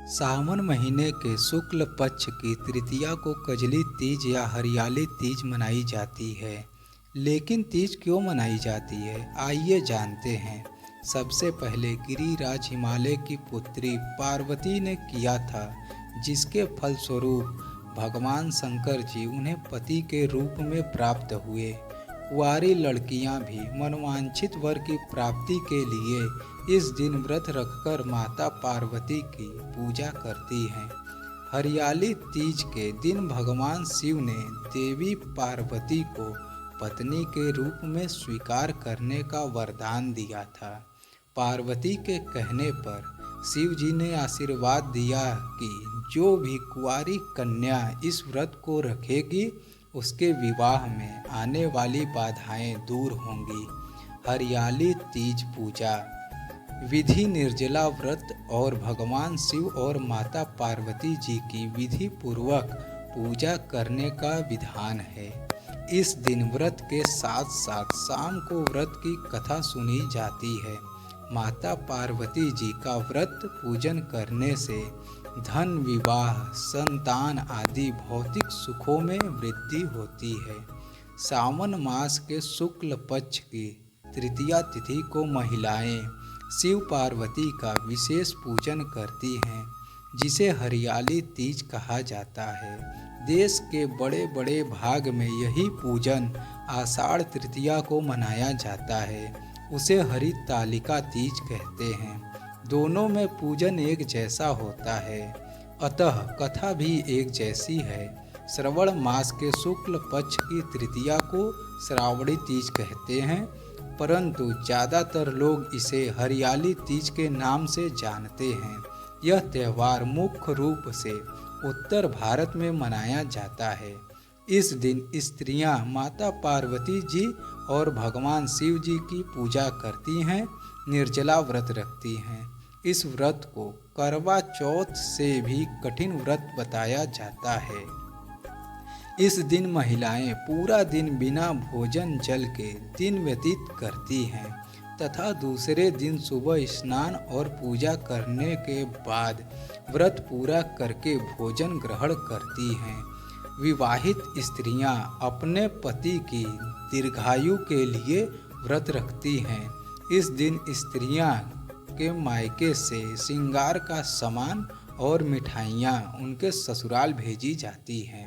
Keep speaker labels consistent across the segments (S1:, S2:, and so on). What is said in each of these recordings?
S1: सावन महीने के शुक्ल पक्ष की तृतीया को कजली तीज या हरियाली तीज मनाई जाती है। लेकिन तीज क्यों मनाई जाती है, आइए जानते हैं। सबसे पहले गिरिराज हिमालय की पुत्री पार्वती ने किया था, जिसके फलस्वरूप भगवान शंकर जी उन्हें पति के रूप में प्राप्त हुए। कुंवारी लड़कियां भी मनवांछित वर की प्राप्ति के लिए इस दिन व्रत रखकर माता पार्वती की पूजा करती हैं। हरियाली तीज के दिन भगवान शिव ने देवी पार्वती को पत्नी के रूप में स्वीकार करने का वरदान दिया था। पार्वती के कहने पर शिव जी ने आशीर्वाद दिया कि जो भी कुंवारी कन्या इस व्रत को रखेगी, उसके विवाह में आने वाली बाधाएं दूर होंगी। हरियाली तीज पूजा विधि निर्जला व्रत और भगवान शिव और माता पार्वती जी की विधि पूर्वक पूजा करने का विधान है। इस दिन व्रत के साथ साथ शाम को व्रत की कथा सुनी जाती है। माता पार्वती जी का व्रत पूजन करने से धन, विवाह, संतान आदि भौतिक सुखों में वृद्धि होती है। सावन मास के शुक्ल पक्ष की तृतीया तिथि को महिलाएं शिव पार्वती का विशेष पूजन करती हैं, जिसे हरियाली तीज कहा जाता है। देश के बड़े बड़े भाग में यही पूजन आषाढ़ तृतीया को मनाया जाता है। उसे हरितालिका तीज कहते हैं। दोनों में पूजन एक जैसा होता है, अतः कथा भी एक जैसी है। श्रवण मास के शुक्ल पक्ष की तृतीया को श्रावणी तीज कहते हैं, परंतु ज़्यादातर लोग इसे हरियाली तीज के नाम से जानते हैं। यह त्यौहार मुख्य रूप से उत्तर भारत में मनाया जाता है। इस दिन स्त्रियां माता पार्वती जी और भगवान शिव जी की पूजा करती हैं, निर्जला व्रत रखती हैं। इस व्रत को करवा चौथ से भी कठिन व्रत बताया जाता है। इस दिन महिलाएं पूरा दिन बिना भोजन जल के दिन व्यतीत करती हैं तथा दूसरे दिन सुबह स्नान और पूजा करने के बाद व्रत पूरा करके भोजन ग्रहण करती हैं। विवाहित स्त्रियां अपने पति की दीर्घायु के लिए व्रत रखती हैं। इस दिन स्त्रियां के मायके से श्रृंगार का सामान और मिठाइयाँ उनके ससुराल भेजी जाती हैं।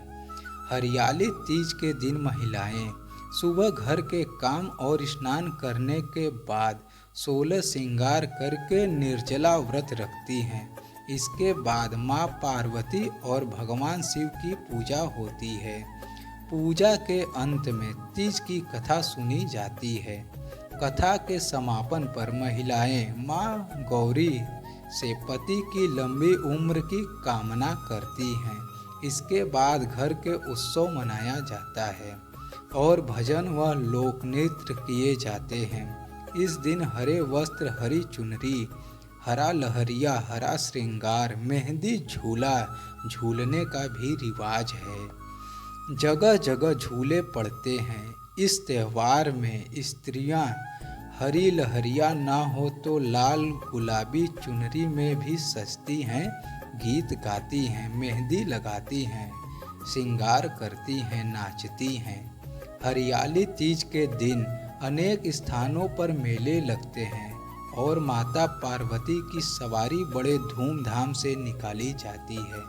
S1: हरियाली तीज के दिन महिलाएं सुबह घर के काम और स्नान करने के बाद 16 श्रृंगार करके निर्जला व्रत रखती हैं। इसके बाद माँ पार्वती और भगवान शिव की पूजा होती है। पूजा के अंत में तीज की कथा सुनी जाती है। कथा के समापन पर महिलाएं माँ गौरी से पति की लंबी उम्र की कामना करती हैं। इसके बाद घर के उत्सव मनाया जाता है और भजन व लोक नृत्य किए जाते हैं। इस दिन हरे वस्त्र, हरी चुनरी, हरा लहरिया, हरा श्रृंगार, मेहंदी झूला झूलने का भी रिवाज है। जगह जगह झूले पड़ते हैं। इस त्यौहार में स्त्रियां हरी लहरिया ना हो तो लाल गुलाबी चुनरी में भी सजती हैं, गीत गाती हैं, मेहंदी लगाती हैं, श्रृंगार करती हैं, नाचती हैं। हरियाली तीज के दिन अनेक स्थानों पर मेले लगते हैं और माता पार्वती की सवारी बड़े धूमधाम से निकाली जाती है।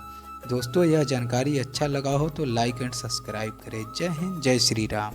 S1: दोस्तों, यह जानकारी अच्छा लगा हो तो लाइक एंड सब्सक्राइब करें। जय हिंद, जय श्री राम।